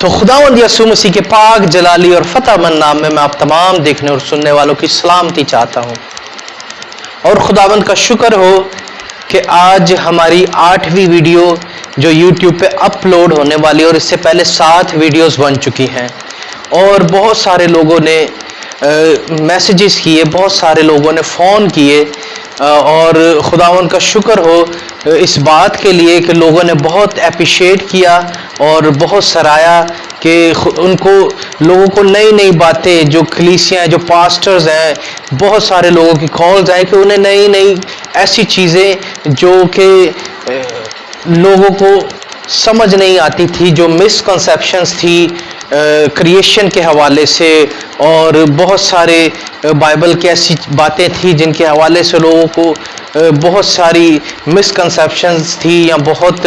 تو خداوند یسوع مسیح کے پاک جلالی اور فتح مند نام میں آپ تمام دیکھنے اور سننے والوں کی سلامتی چاہتا ہوں، اور خداوند کا شکر ہو کہ آج ہماری 8ویں ویڈیو جو یوٹیوب پہ اپلوڈ ہونے والی، اور اس سے پہلے 7 ویڈیوز بن چکی ہیں، اور بہت سارے لوگوں نے میسیجز کیے، بہت سارے لوگوں نے فون کیے، اور خداوند کا شکر ہو اس بات کے لیے کہ لوگوں نے بہت اپریشیٹ کیا اور بہت سراہا کہ ان کو لوگوں کو نئی نئی باتیں، جو کلیسیاں ہیں، جو پاسٹرز ہیں، بہت سارے لوگوں کی کالز آئے کہ انہیں نئی نئی ایسی چیزیں جو کہ لوگوں کو سمجھ نہیں آتی تھی، جو مسکنسیپشنز تھی کریشن کے حوالے سے، اور بہت سارے بائبل کی ایسی باتیں تھیں جن کے حوالے سے لوگوں کو بہت ساری مسکنسیپشنز تھی، یا بہت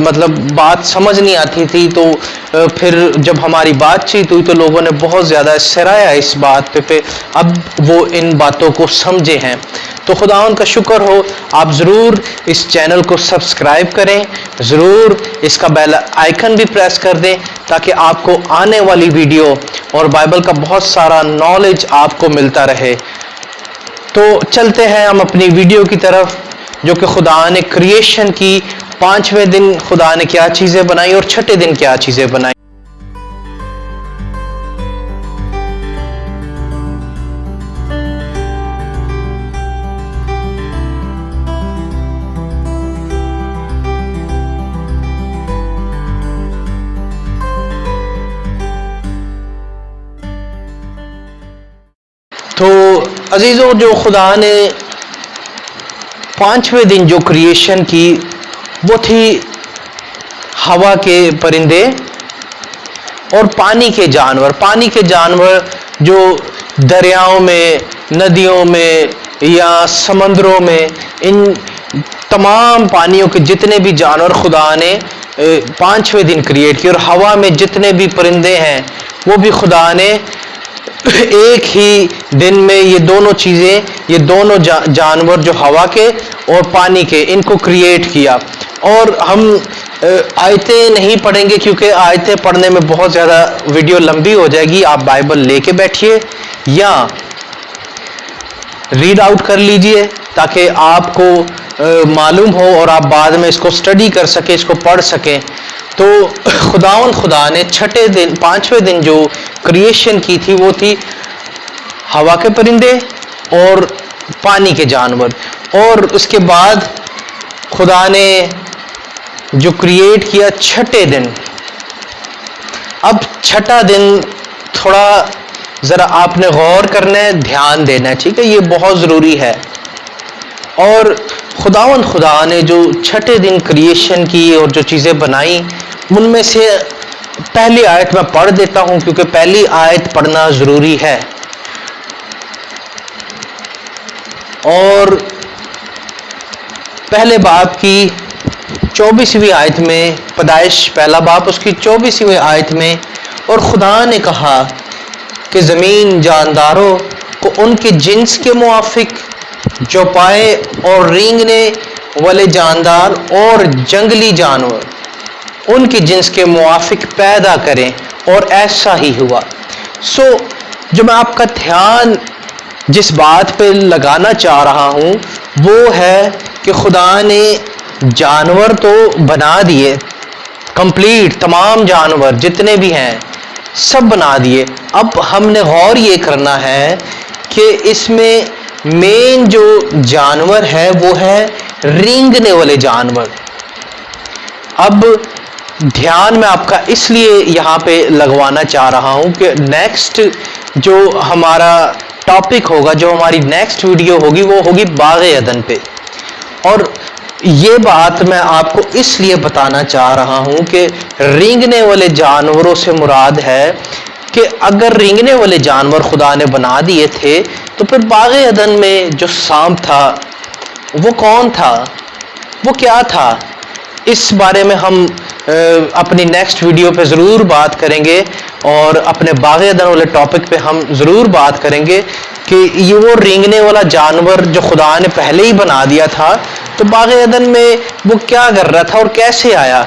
مطلب بات سمجھ نہیں آتی تھی۔ تو پھر جب ہماری بات چیت ہوئی تو لوگوں نے بہت زیادہ سراہا اس بات پہ اب وہ ان باتوں کو سمجھے ہیں۔ تو خداوند کا شکر ہو، آپ ضرور اس چینل کو سبسکرائب کریں، ضرور اس کا بیل آئیکن بھی پریس کر دیں تاکہ آپ کو آنے والی ویڈیو اور بائبل کا بہت سارا نالج آپ کو ملتا رہے۔ تو چلتے ہیں ہم اپنی ویڈیو کی طرف، جو کہ خدا نے کریشن کی 5ویں دن خدا نے کیا چیزیں بنائی اور 6ٹھے دن کیا چیزیں بنائی۔ تو عزیزوں، جو خدا نے 5ویں دن جو کریشن کی وہ تھی ہوا کے پرندے اور پانی کے جانور۔ پانی کے جانور جو دریاؤں میں، ندیوں میں یا سمندروں میں، ان تمام پانیوں کے جتنے بھی جانور خدا نے 5ویں دن کریٹ کیے، اور ہوا میں جتنے بھی پرندے ہیں وہ بھی خدا نے ایک ہی دن میں یہ دونوں چیزیں، یہ دونوں جانور جو ہوا کے اور پانی کے، ان کو کریٹ کیا۔ اور ہم آیتیں نہیں پڑھیں گے کیونکہ آیتیں پڑھنے میں بہت زیادہ ویڈیو لمبی ہو جائے گی۔ آپ بائبل لے کے بیٹھیے یا ریڈ آؤٹ کر لیجئے تاکہ آپ کو معلوم ہو اور آپ بعد میں اس کو اسٹڈی کر سکیں، اس کو پڑھ سکیں۔ تو خدا نے 6ٹھے دن 5ویں دن جو کریشن کی تھی وہ تھی ہوا کے پرندے اور پانی کے جانور، اور اس کے بعد خدا نے جو کریٹ کیا 6ٹھے دن۔ اب 6ٹھا دن تھوڑا ذرا آپ نے غور کرنا ہے، دھیان دینا ہے، ٹھیک ہے، یہ بہت ضروری ہے۔ اور خدا نے جو 6ٹھے دن کریشن کی اور جو چیزیں بنائی، ان میں سے پہلی آیت میں پڑھ دیتا ہوں کیونکہ پہلی آیت پڑھنا ضروری ہے۔ اور پہلے باب کی 24ویں آیت میں، پیدائش پہلا باب اس کی 24ویں آیت میں، اور خدا نے کہا کہ زمین جانداروں کو ان کے جنس کے موافق جو پائے اور رینگنے والے جاندار اور جنگلی جانور ان کے جنس کے موافق پیدا کریں، اور ایسا ہی ہوا۔ جو میں آپ کا دھیان جس بات پہ لگانا چاہ رہا ہوں وہ ہے کہ خدا نے جانور تو بنا دیے، کمپلیٹ تمام جانور جتنے بھی ہیں سب بنا دیے۔ اب ہم نے غور یہ کرنا ہے کہ اس میں مین جو جانور ہے وہ ہے رینگنے والے جانور۔ اب دھیان میں آپ کا اس لیے یہاں پہ لگوانا چاہ رہا ہوں کہ نیکسٹ جو ہمارا ٹاپک ہوگا، جو ہماری نیکسٹ ویڈیو ہوگی وہ ہوگی باغ عدن پہ، اور یہ بات میں آپ کو اس لیے بتانا چاہ رہا ہوں کہ رینگنے والے جانوروں سے مراد ہے کہ اگر رینگنے والے جانور خدا نے بنا دیے تھے تو پھر باغ عدن میں جو سانپ تھا وہ کون تھا، وہ کیا تھا؟ اس بارے میں ہم اپنی نیکسٹ ویڈیو پہ ضرور بات کریں گے، اور اپنے باغ عدن والے ٹاپک پہ ہم ضرور بات کریں گے کہ یہ وہ رینگنے والا جانور جو خدا نے پہلے ہی بنا دیا تھا تو باغ عدن میں وہ کیا کر رہا تھا اور کیسے آیا،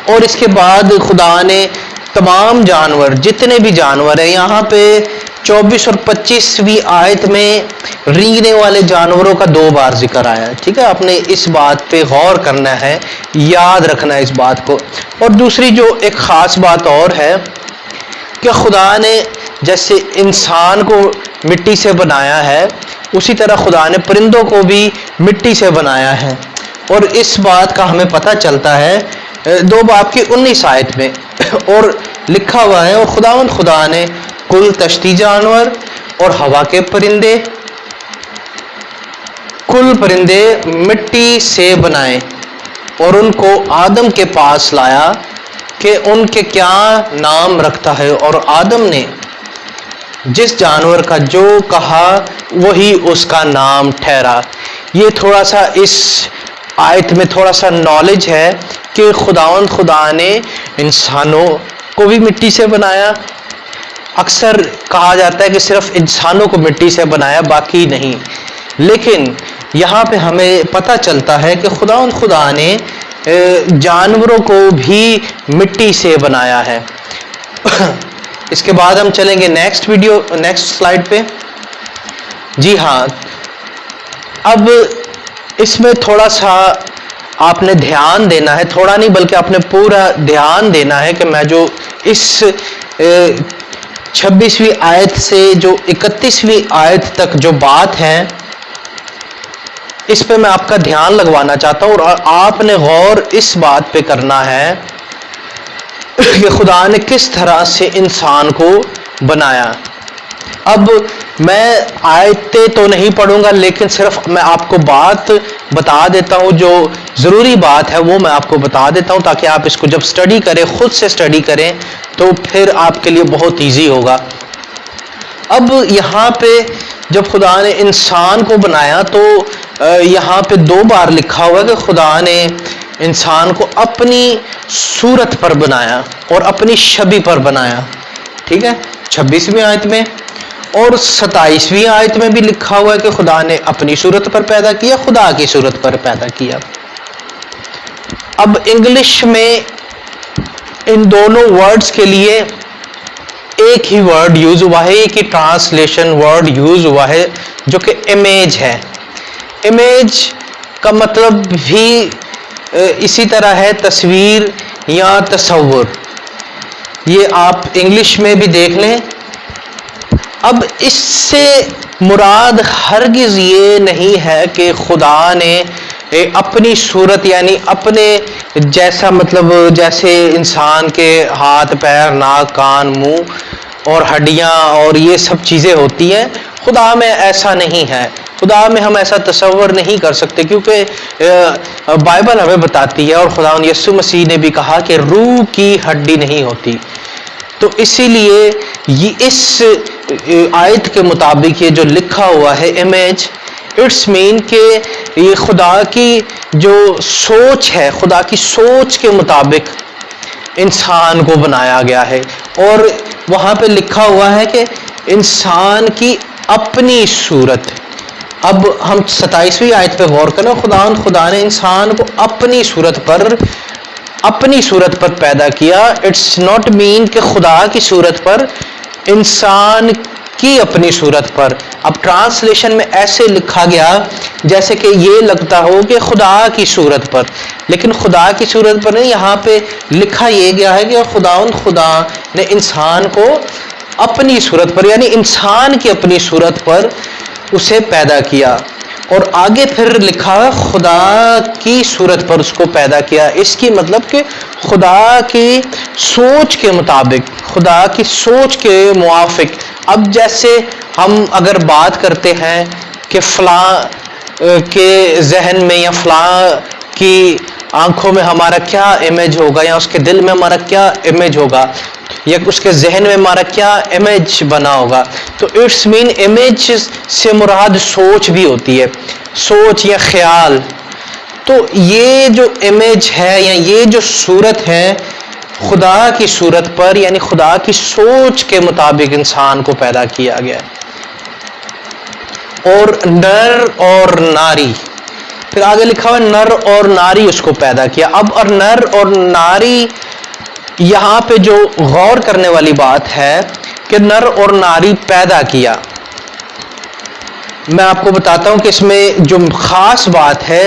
اور اس کے بعد خدا نے تمام جانور، جتنے بھی جانور ہیں، یہاں پہ 24 اور 25ویں آیت میں رینگنے والے جانوروں کا 2 بار ذکر آیا ہے. ٹھیک ہے، آپ نے اس بات پہ غور کرنا ہے، یاد رکھنا ہے اس بات کو. اور دوسری جو ایک خاص بات اور ہے کہ خدا نے جیسے انسان کو مٹی سے بنایا ہے، اسی طرح خدا نے پرندوں کو بھی مٹی سے بنایا ہے. اور اس بات کا ہمیں پتہ چلتا ہے 2 باب کی 19 آیت میں، اور لکھا ہوا ہے، اور خدا نے کل تشتی جانور اور ہوا کے پرندے، کل پرندے مٹی سے بنائے اور ان کو آدم کے پاس لایا کہ ان کے کیا نام رکھتا ہے، اور آدم نے جس جانور کا جو کہا وہی اس کا نام ٹھہرا. یہ تھوڑا سا اس آیت میں تھوڑا سا نالج ہے کہ خدا نے انسانوں کو بھی مٹی سے بنایا. اکثر کہا جاتا ہے کہ صرف انسانوں کو مٹی سے بنایا، باقی نہیں. لیکن یہاں پہ ہمیں پتہ چلتا ہے کہ خدا نے جانوروں کو بھی مٹی سے بنایا ہے. اس کے بعد ہم چلیں گے نیکسٹ سلائیڈ پہ. جی ہاں، اب اس میں تھوڑا سا آپ نے دھیان دینا ہے، تھوڑا نہیں بلکہ آپ نے پورا دھیان دینا ہے کہ میں جو اس 26ویں آیت سے جو 31ویں آیت تک جو بات ہے اس پہ میں آپ کا دھیان لگوانا چاہتا ہوں، اور آپ نے غور اس بات پہ کرنا ہے کہ خدا نے کس طرح سے انسان کو بنایا. اب میں آیتیں تو نہیں پڑھوں گا، لیکن صرف میں آپ کو بات بتا دیتا ہوں، جو ضروری بات ہے وہ میں آپ کو بتا دیتا ہوں تاکہ آپ اس کو جب سٹڈی کریں، خود سے سٹڈی کریں، تو پھر آپ کے لیے بہت ایزی ہوگا. اب یہاں پہ جب خدا نے انسان کو بنایا تو یہاں پہ 2 بار لکھا ہوا ہے کہ خدا نے انسان کو اپنی صورت پر بنایا اور اپنی شبیہ پر بنایا. ٹھیک ہے، 26ویں آیت میں اور 27ویں آیت میں بھی لکھا ہوا ہے کہ خدا نے اپنی صورت پر پیدا کیا، خدا کی صورت پر پیدا کیا. اب انگلش میں ان دونوں ورڈز کے لیے ایک ہی ورڈ یوز ہوا ہے، ایک ہی ٹرانسلیشن ورڈ یوز ہوا ہے جو کہ امیج ہے. امیج کا مطلب بھی اسی طرح ہے تصویر یا تصور. یہ آپ انگلش میں بھی دیکھ لیں. اب اس سے مراد ہرگز یہ نہیں ہے کہ خدا نے اپنی صورت یعنی اپنے جیسا، مطلب جیسے انسان کے ہاتھ پیر ناک کان منہ اور ہڈیاں اور یہ سب چیزیں ہوتی ہیں، خدا میں ایسا نہیں ہے. خدا میں ہم ایسا تصور نہیں کر سکتے، کیونکہ بائبل ہمیں بتاتی ہے اور خدا یسوع مسیح نے بھی کہا کہ روح کی ہڈی نہیں ہوتی. تو اسی لیے یہ اس آیت کے مطابق یہ جو لکھا ہوا ہے امیج، اٹس مین کہ یہ خدا کی جو سوچ ہے، خدا کی سوچ کے مطابق انسان کو بنایا گیا ہے. اور وہاں پہ لکھا ہوا ہے کہ انسان کی اپنی صورت. اب ہم 27ویں آیت پہ غور کریں. خدا نے انسان کو اپنی صورت پر پیدا کیا. اٹس ناٹ مین کہ خدا کی صورت پر، انسان کی اپنی صورت پر. اب ٹرانسلیشن میں ایسے لکھا گیا جیسے کہ یہ لگتا ہو کہ خدا کی صورت پر، لیکن خدا کی صورت پر نہیں. یہاں پہ لکھا یہ گیا ہے کہ خدا نے انسان کو اپنی صورت پر یعنی انسان کی اپنی صورت پر اسے پیدا کیا. اور آگے پھر لکھا خدا کی صورت پر اس کو پیدا کیا. اس کی مطلب کہ خدا کی سوچ کے مطابق، خدا کی سوچ کے موافق. اب جیسے ہم اگر بات کرتے ہیں کہ فلاں کے ذہن میں یا فلاں کی آنکھوں میں ہمارا کیا امیج ہوگا، یا اس کے دل میں ہمارا کیا امیج ہوگا، یا اس کے ذہن میں ہمارا کیا امیج بنا ہوگا، تو اٹس مین امیج سے مراد سوچ بھی ہوتی ہے، سوچ یا خیال. تو یہ جو امیج ہے یا یہ جو صورت ہے خدا کی صورت پر یعنی خدا کی سوچ کے مطابق انسان کو پیدا کیا گیا. اور نر اور ناری، پھر آگے لکھا ہوا نر اور ناری اس کو پیدا کیا. اب اور نر اور ناری، یہاں پہ جو غور کرنے والی بات ہے کہ نر اور ناری پیدا کیا، میں آپ کو بتاتا ہوں کہ اس میں جو خاص بات ہے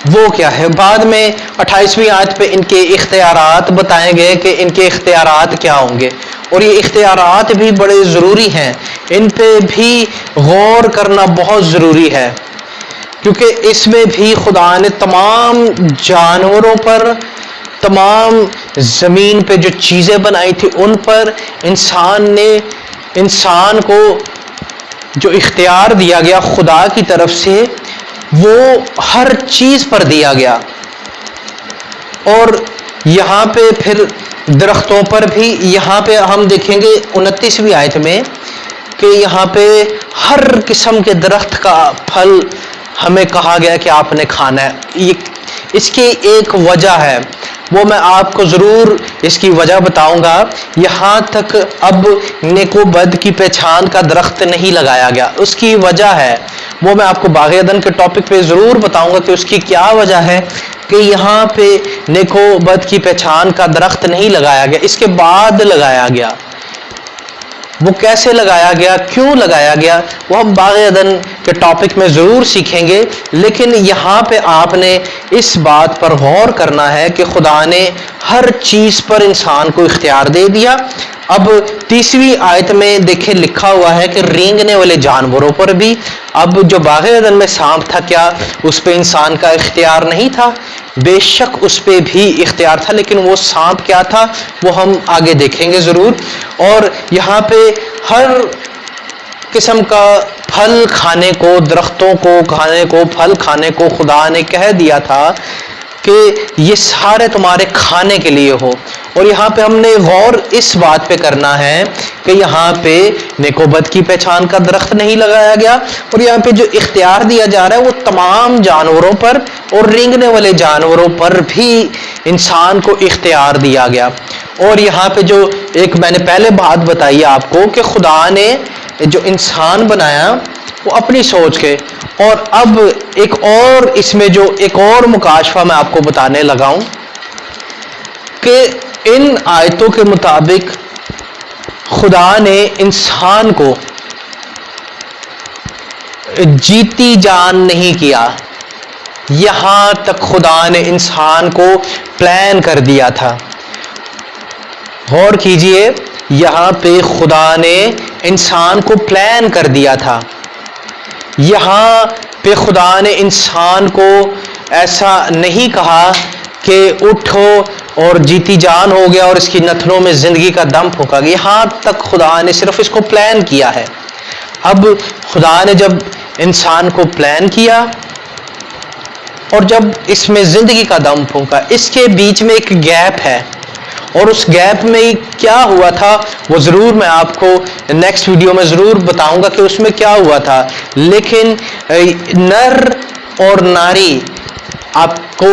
وہ کیا ہے. بعد میں 28ویں آیت پہ ان کے اختیارات بتائیں گئے کہ ان کے اختیارات کیا ہوں گے، اور یہ اختیارات بھی بڑے ضروری ہیں، ان پہ بھی غور کرنا بہت ضروری ہے، کیونکہ اس میں بھی خدا نے تمام جانوروں پر، تمام زمین پہ جو چیزیں بنائی تھی ان پر انسان کو جو اختیار دیا گیا خدا کی طرف سے، وہ ہر چیز پر دیا گیا. اور یہاں پہ پھر درختوں پر بھی، یہاں پہ ہم دیکھیں گے 29ویں آیت میں کہ یہاں پہ ہر قسم کے درخت کا پھل ہمیں کہا گیا کہ آپ نے کھانا ہے. اس کی ایک وجہ ہے، وہ میں آپ کو ضرور اس کی وجہ بتاؤں گا. یہاں تک اب نیک و بد کی پہچان کا درخت نہیں لگایا گیا، اس کی وجہ ہے، وہ میں آپ کو باغ عدن کے ٹاپک پہ ضرور بتاؤں گا کہ اس کی کیا وجہ ہے کہ یہاں پہ نیک و بد کی پہچان کا درخت نہیں لگایا گیا، اس کے بعد لگایا گیا. وہ کیسے لگایا گیا، کیوں لگایا گیا، وہ ہم باغ عدن کے ٹاپک میں ضرور سیکھیں گے. لیکن یہاں پہ آپ نے اس بات پر غور کرنا ہے کہ خدا نے ہر چیز پر انسان کو اختیار دے دیا. اب 30ویں آیت میں دیکھیں لکھا ہوا ہے کہ رینگنے والے جانوروں پر بھی. اب جو باغ عدن میں سانپ تھا، کیا اس پہ انسان کا اختیار نہیں تھا؟ بے شک اس پہ بھی اختیار تھا، لیکن وہ سانپ کیا تھا وہ ہم آگے دیکھیں گے ضرور. اور یہاں پہ ہر قسم کا پھل کھانے کو، درختوں کو کھانے کو، پھل کھانے کو خدا نے کہہ دیا تھا کہ یہ سارے تمہارے کھانے کے لیے ہو. اور یہاں پہ ہم نے غور اس بات پہ کرنا ہے کہ یہاں پہ نیک و بد کی پہچان کا درخت نہیں لگایا گیا، اور یہاں پہ جو اختیار دیا جا رہا ہے وہ تمام جانوروں پر اور رینگنے والے جانوروں پر بھی انسان کو اختیار دیا گیا. اور یہاں پہ جو ایک میں نے پہلے بات بتائی آپ کو کہ خدا نے جو انسان بنایا وہ اپنی سوچ کے، اور اب ایک اور اس میں جو ایک اور مکاشفہ میں آپ کو بتانے لگا ہوں کہ ان آیتوں کے مطابق خدا نے انسان کو جیتی جان نہیں کیا، یہاں تک خدا نے انسان کو پلان کر دیا تھا. غور کیجئے، یہاں پہ خدا نے انسان کو پلان کر دیا تھا. یہاں پہ خدا نے انسان کو ایسا نہیں کہا کہ اٹھو اور جیتی جان ہو گیا اور اس کی نتنوں میں زندگی کا دم پھونکا گیا. یہاں تک خدا نے صرف اس کو پلان کیا ہے. اب خدا نے جب انسان کو پلان کیا اور جب اس میں زندگی کا دم پھونکا، اس کے بیچ میں ایک گیپ ہے، اور اس گیپ میں کیا ہوا تھا وہ ضرور میں آپ کو نیکسٹ ویڈیو میں ضرور بتاؤں گا کہ اس میں کیا ہوا تھا. لیکن نر اور ناری، آپ کو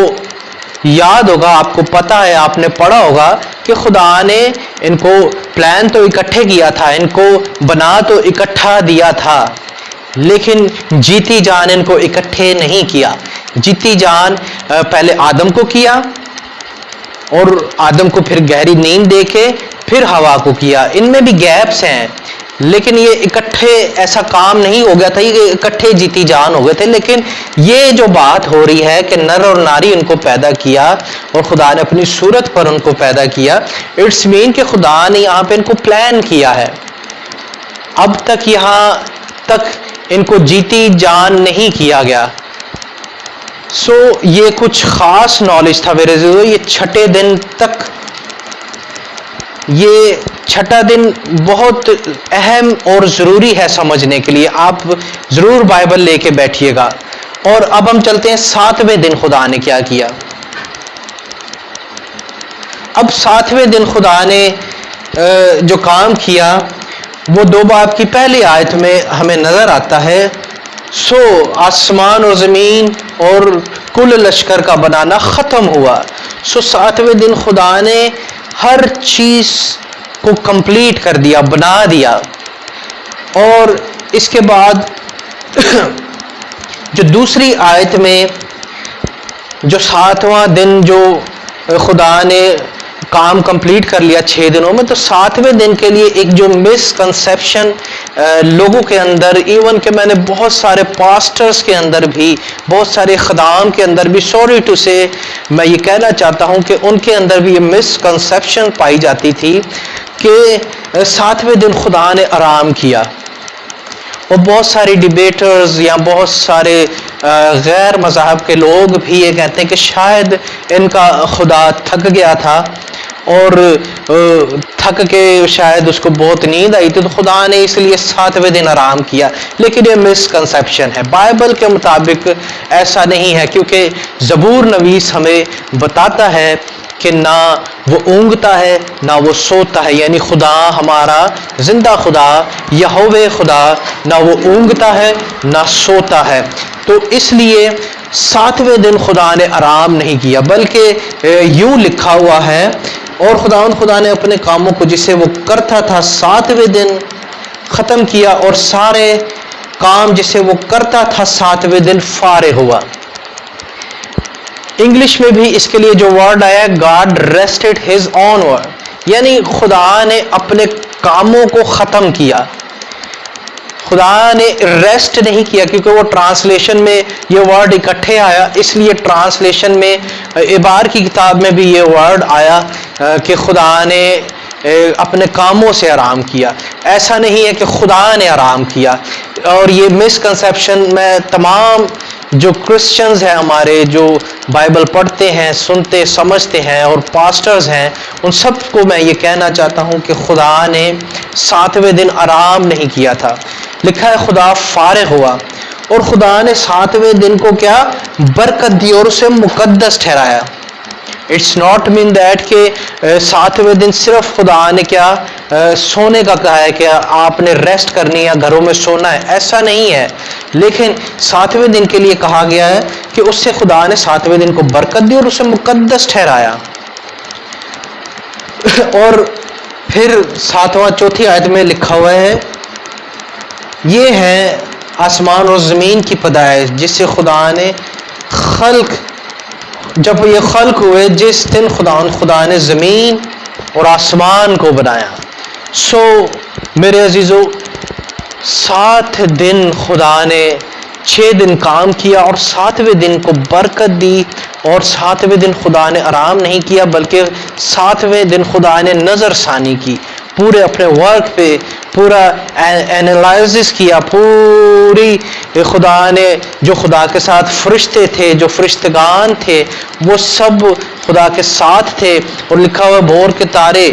یاد ہوگا، آپ کو پتا ہے، آپ نے پڑھا ہوگا کہ خدا نے ان کو پلان تو اکٹھے کیا تھا، ان کو بنا تو اکٹھا دیا تھا، لیکن جیتی جان ان کو اکٹھے نہیں کیا. جیتی جان پہلے آدم کو کیا، اور آدم کو پھر گہری نیند دے کے پھر ہوا کو کیا. ان میں بھی گیپس ہیں، لیکن یہ اکٹھے ایسا کام نہیں ہو گیا تھا، یہ اکٹھے جیتی جان ہو گئے تھے. لیکن یہ جو بات ہو رہی ہے کہ نر اور ناری ان کو پیدا کیا اور خدا نے اپنی صورت پر ان کو پیدا کیا، اٹس مین کہ خدا نے یہاں پہ ان کو پلان کیا ہے. اب تک یہاں تک ان کو جیتی جان نہیں کیا گیا. سو یہ کچھ خاص نالج تھا میرے ذریعے. یہ چھٹے دن تک، یہ چھٹا دن بہت اہم اور ضروری ہے سمجھنے کے لیے. آپ ضرور بائبل لے کے بیٹھیے گا. اور اب ہم چلتے ہیں 7ویں دن خدا نے کیا کیا. اب 7ویں دن خدا نے جو کام کیا وہ 2 باب کی پہلی آیت میں ہمیں نظر آتا ہے. سو آسمان اور زمین اور کل لشکر کا بنانا ختم ہوا. سو 7ویں دن خدا نے ہر چیز کو کمپلیٹ کر دیا، بنا دیا. اور اس کے بعد جو دوسری آیت میں جو 7واں دن جو خدا نے کام کمپلیٹ کر لیا 6 دنوں میں، تو 7ویں دن کے لیے ایک جو مسکنسیپشن لوگوں کے اندر، ایون کہ میں نے بہت سارے پاسٹرز کے اندر بھی، بہت سارے خدام کے اندر بھی، سوری ٹو سے میں یہ کہنا چاہتا ہوں کہ ان کے اندر بھی یہ مسکنسیپشن پائی جاتی تھی کہ 7ویں دن خدا نے آرام کیا. اور بہت سارے ڈیبیٹرز یا بہت سارے غیر مذہب کے لوگ بھی یہ کہتے ہیں کہ شاید ان کا خدا تھک گیا تھا اور تھک کے شاید اس کو بہت نیند آئی تھی، تو خدا نے اس لیے 7ویں دن آرام کیا. لیکن یہ مسکنسیپشن ہے. بائبل کے مطابق ایسا نہیں ہے، کیونکہ زبور نویس ہمیں بتاتا ہے کہ نہ وہ اونگتا ہے نہ وہ سوتا ہے. یعنی خدا ہمارا زندہ خدا یہوہ خدا نہ وہ اونگتا ہے نہ سوتا ہے. تو اس لیے 7ویں دن خدا نے آرام نہیں کیا، بلکہ یوں لکھا ہوا ہے، اور خدا نے اپنے کاموں کو جسے وہ کرتا تھا 7ویں دن ختم کیا، اور سارے کام جسے وہ کرتا تھا 7ویں دن فارغ ہوا. انگلش میں بھی اس کے لیے جو ورڈ آیا God rested his own work, یعنی خدا نے اپنے کاموں کو ختم کیا. خدا نے ریسٹ نہیں کیا، کیونکہ وہ ٹرانسلیشن میں یہ ورڈ اکٹھے آیا، اس لیے ٹرانسلیشن میں عبار کی کتاب میں بھی یہ ورڈ آیا کہ خدا نے اپنے کاموں سے آرام کیا. ایسا نہیں ہے کہ خدا نے آرام کیا. اور یہ مسکنسیپشن میں تمام جو کرسچنز ہیں ہمارے، جو بائبل پڑھتے ہیں، سنتے سمجھتے ہیں، اور پاسٹرز ہیں، ان سب کو میں یہ کہنا چاہتا ہوں کہ خدا نے 7ویں دن آرام نہیں کیا تھا. لکھا ہے خدا فارغ ہوا، اور خدا نے 7ویں دن کو کیا برکت دی اور اسے مقدس ٹھہرایا. اٹس ناٹ مین دیٹ کہ 7ویں دن صرف خدا نے کیا سونے کا کہا ہے کہ آپ نے ریسٹ کرنی ہے، گھروں میں سونا ہے، ایسا نہیں ہے. لیکن 7ویں دن کے لیے کہا گیا ہے کہ اس سے خدا نے 7ویں دن کو برکت دی اور اسے مقدس ٹھہرایا. اور پھر 7واں آیت میں لکھا ہوا ہے، یہ ہے آسمان اور زمین کی پیدائش جس سے خدا نے جب یہ خلق ہوئے، جس دن خدا نے زمین اور آسمان کو بنایا. سو میرے عزیزو، 7 دن خدا نے 6 دن کام کیا اور 7ویں دن کو برکت دی. اور 7ویں دن خدا نے آرام نہیں کیا، بلکہ 7ویں دن خدا نے نظر ثانی کی، پورے اپنے ورک پہ پورا اینالائزس کیا. پوری خدا نے جو خدا کے ساتھ فرشتے تھے، جو فرشتگان تھے، وہ سب خدا کے ساتھ تھے. اور لکھا ہوا بھور کے تارے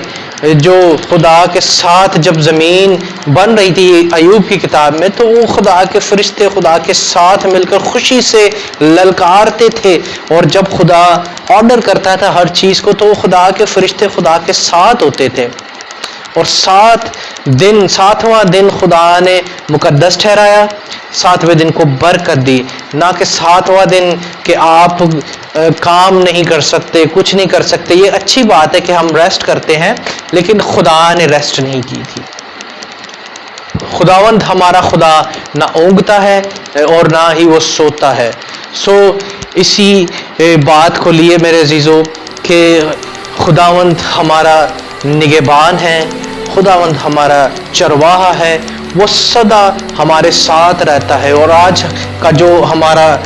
جو خدا کے ساتھ جب زمین بن رہی تھی ایوب کی کتاب میں، تو وہ خدا کے فرشتے خدا کے ساتھ مل کر خوشی سے للکارتے تھے. اور جب خدا آرڈر کرتا تھا ہر چیز کو، تو وہ خدا کے فرشتے خدا کے ساتھ ہوتے تھے. اور 7واں دن خدا نے مقدس ٹھہرایا، 7ویں دن کو برکت دی. نہ کہ 7واں دن کہ آپ کام نہیں کر سکتے، کچھ نہیں کر سکتے. یہ اچھی بات ہے کہ ہم ریسٹ کرتے ہیں، لیکن خدا نے ریسٹ نہیں کی تھی. خداوند ہمارا خدا نہ اونگتا ہے اور نہ ہی وہ سوتا ہے. سو اسی بات کو لیے میرے عزیزو کہ خداوند ہمارا نگہبان ہے، خداوند ہمارا چرواہا ہے، وہ سدا ہمارے ساتھ رہتا ہے. اور آج کا جو ہمارا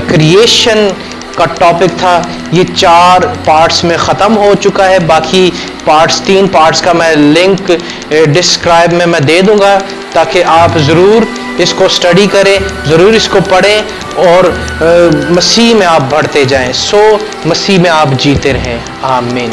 کریشن کا ٹاپک تھا، یہ 4 پارٹس میں ختم ہو چکا ہے. باقی 3 پارٹس کا میں لنک ڈسکرائب میں دے دوں گا، تاکہ آپ ضرور اس کو اسٹڈی کریں، ضرور اس کو پڑھیں، اور مسیح میں آپ بڑھتے جائیں. سو مسیح میں آپ جیتے رہیں. آمین.